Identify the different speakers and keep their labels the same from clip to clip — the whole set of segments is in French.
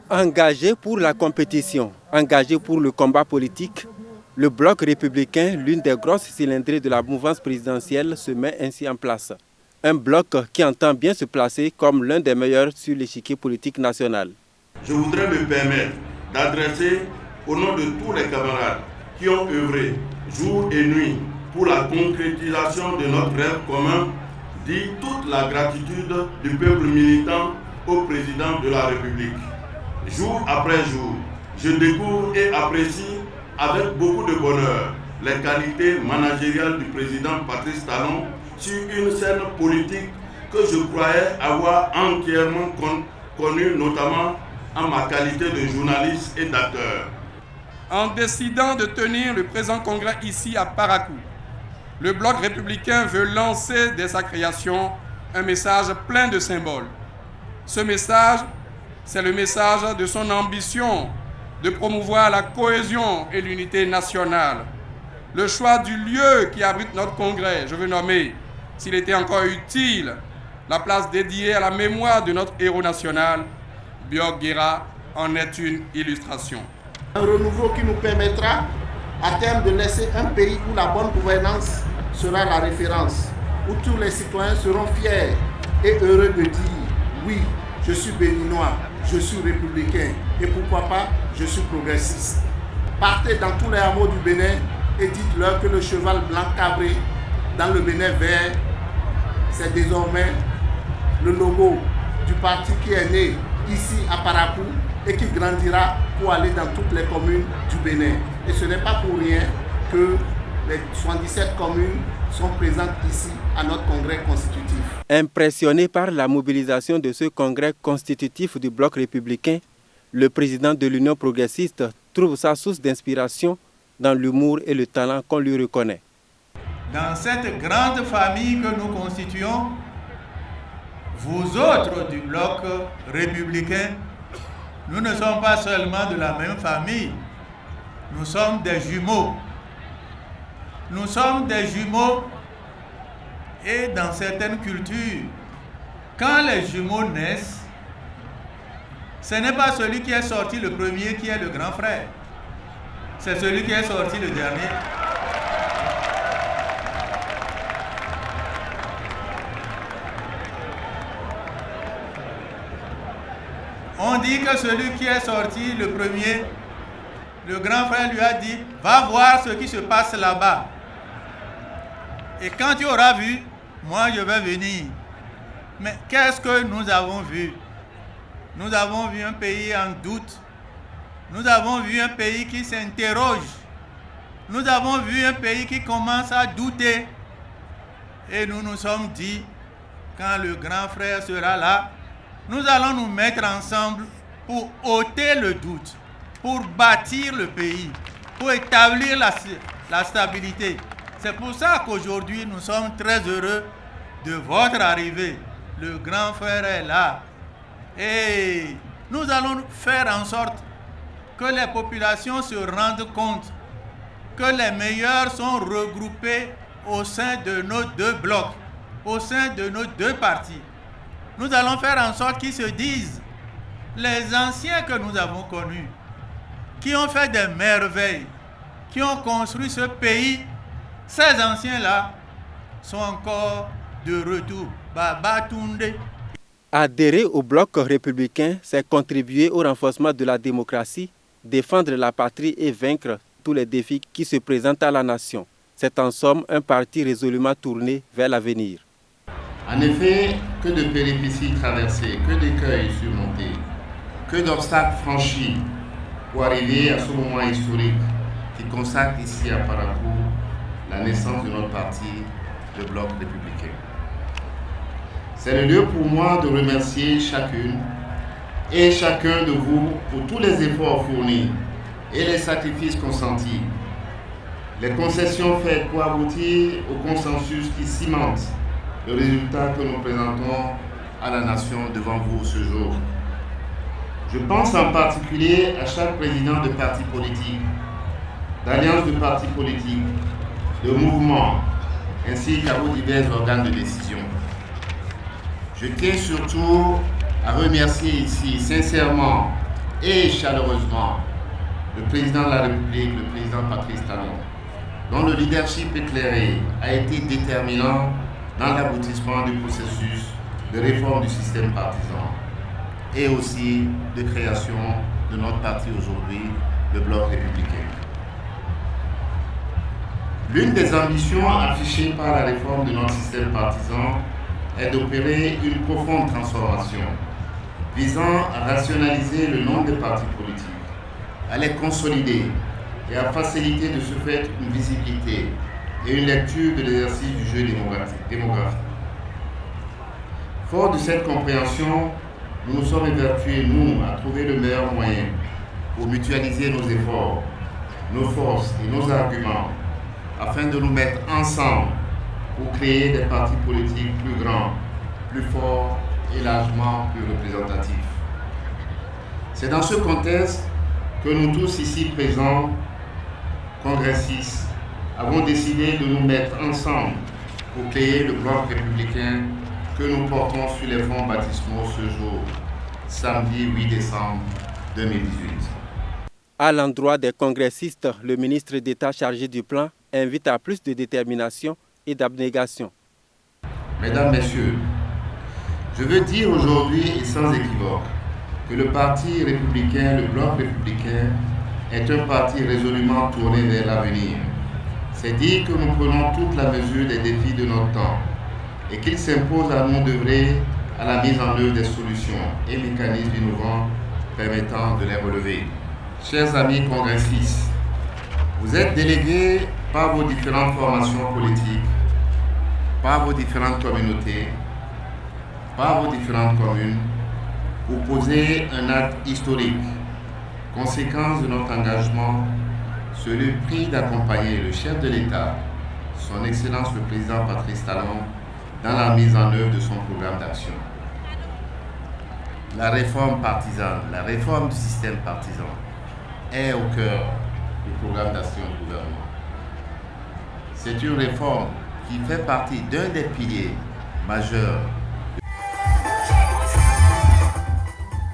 Speaker 1: Engagé pour la compétition, engagé pour le combat politique, le bloc républicain, l'une des grosses cylindrées de la mouvance présidentielle, se met ainsi en place. Un bloc qui entend bien se placer comme l'un des meilleurs sur l'échiquier politique national.
Speaker 2: Je voudrais me permettre d'adresser au nom de tous les camarades qui ont œuvré jour et nuit pour la concrétisation de notre rêve commun, dire toute la gratitude du peuple militant au président de la République. Jour après jour, je découvre et apprécie avec beaucoup de bonheur les qualités managériales du président Patrice Talon sur une scène politique que je croyais avoir entièrement connue, notamment en ma qualité de journaliste et d'acteur.
Speaker 3: En décidant de tenir le présent congrès ici à Parakou, le bloc républicain veut lancer dès sa création un message plein de symboles. Ce message, c'est le message de son ambition de promouvoir la cohésion et l'unité nationale. Le choix du lieu qui abrite notre congrès, je veux nommer, s'il était encore utile, la place dédiée à la mémoire de notre héros national, Biok Guéra, en est une illustration.
Speaker 4: Un renouveau qui nous permettra à terme de laisser un pays où la bonne gouvernance sera la référence, où tous les citoyens seront fiers et heureux de dire « Oui, je suis béninois, je suis républicain et pourquoi pas, je suis progressiste ». Partez dans tous les hameaux du Bénin et dites-leur que le cheval blanc cabré dans le Bénin vert, c'est désormais le logo du parti qui est né ici à Parakou et qui grandira pour aller dans toutes les communes du Bénin. Et ce n'est pas pour rien que les 77 communes sont présentes ici à notre congrès constitutif.
Speaker 1: Impressionné par la mobilisation de ce congrès constitutif du bloc républicain, le président de l'Union progressiste trouve sa source d'inspiration dans l'humour et le talent qu'on lui reconnaît.
Speaker 5: Dans cette grande famille que nous constituons, vous autres du bloc républicain, nous ne sommes pas seulement de la même famille, nous sommes des jumeaux. Nous sommes des jumeaux et dans certaines cultures, quand les jumeaux naissent, ce n'est pas celui qui est sorti le premier qui est le grand frère, c'est celui qui est sorti le dernier. On dit que celui qui est sorti le premier, le grand frère lui a dit, va voir ce qui se passe là-bas. Et quand tu auras vu, moi je vais venir. Mais qu'est-ce que nous avons vu? Nous avons vu un pays en doute. Nous avons vu un pays qui s'interroge. Nous avons vu un pays qui commence à douter. Et nous nous sommes dit, quand le grand frère sera là, nous allons nous mettre ensemble pour ôter le doute, pour bâtir le pays, pour établir la stabilité. C'est pour ça qu'aujourd'hui, nous sommes très heureux de votre arrivée. Le grand frère est là. Et nous allons faire en sorte que les populations se rendent compte que les meilleurs sont regroupés au sein de nos deux blocs, au sein de nos deux partis. Nous allons faire en sorte qu'ils se disent, les anciens que nous avons connus, qui ont fait des merveilles, qui ont construit ce pays, ces anciens-là sont encore de retour. Baba Tunde.
Speaker 1: Adhérer au bloc républicain, c'est contribuer au renforcement de la démocratie, défendre la patrie et vaincre tous les défis qui se présentent à la nation. C'est en somme un parti résolument tourné vers l'avenir.
Speaker 4: En effet, que de péripéties traversées, que d'écueils surmontés, que d'obstacles franchis pour arriver à ce moment historique qui consacre ici à Parakou la naissance de notre parti, le Bloc républicain. C'est le lieu pour moi de remercier chacune et chacun de vous pour tous les efforts fournis et les sacrifices consentis, les concessions faites pour aboutir au consensus qui cimente le résultat que nous présentons à la nation devant vous ce jour. Je pense en particulier à chaque président de parti politique, d'alliance de partis politiques, de mouvements, ainsi qu'à vos divers organes de décision. Je tiens surtout à remercier ici sincèrement et chaleureusement le président de la République, le président Patrice Talon, dont le leadership éclairé a été déterminant dans l'aboutissement du processus de réforme du système partisan et aussi de création de notre parti aujourd'hui, le Bloc républicain. L'une des ambitions affichées par la réforme de notre système partisan est d'opérer une profonde transformation visant à rationaliser le nombre de partis politiques, à les consolider et à faciliter de ce fait une visibilité et une lecture de l'exercice du jeu démographique. Fort de cette compréhension, nous nous sommes évertués, nous, à trouver le meilleur moyen pour mutualiser nos efforts, nos forces et nos arguments, afin de nous mettre ensemble pour créer des partis politiques plus grands, plus forts et largement plus représentatifs. C'est dans ce contexte que nous tous ici présents, congressistes, avons décidé de nous mettre ensemble pour créer le Bloc républicain que nous portons sur les fonds baptismaux ce jour, samedi 8 décembre 2018.
Speaker 1: À l'endroit des congressistes, le ministre d'État chargé du plan invite à plus de détermination et d'abnégation.
Speaker 4: Mesdames, Messieurs, je veux dire aujourd'hui et sans équivoque que le Parti républicain, le Bloc républicain, est un parti résolument tourné vers l'avenir. C'est dire que nous prenons toute la mesure des défis de notre temps et qu'il s'impose à nous d'œuvrer à la mise en œuvre des solutions et mécanismes innovants permettant de les relever. Chers amis congressistes, vous êtes délégués par vos différentes formations politiques, par vos différentes communautés, par vos différentes communes, pour poser un acte historique, conséquence de notre engagement, celui pris d'accompagner le chef de l'État, son Excellence le Président Patrice Talon, dans la mise en œuvre de son programme d'action. La réforme partisane, la réforme du système partisan est au cœur du programme d'action du gouvernement. C'est une réforme qui fait partie d'un des piliers majeurs.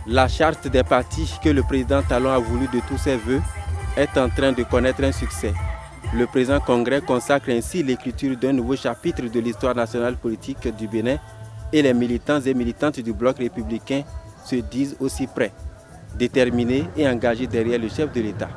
Speaker 1: La charte des partis que le président Talon a voulu de tous ses voeux est en train de connaître un succès. Le présent congrès consacre ainsi l'écriture d'un nouveau chapitre de l'histoire nationale politique du Bénin et les militants et militantes du Bloc républicain se disent aussi prêts, déterminés et engagés derrière le chef de l'État.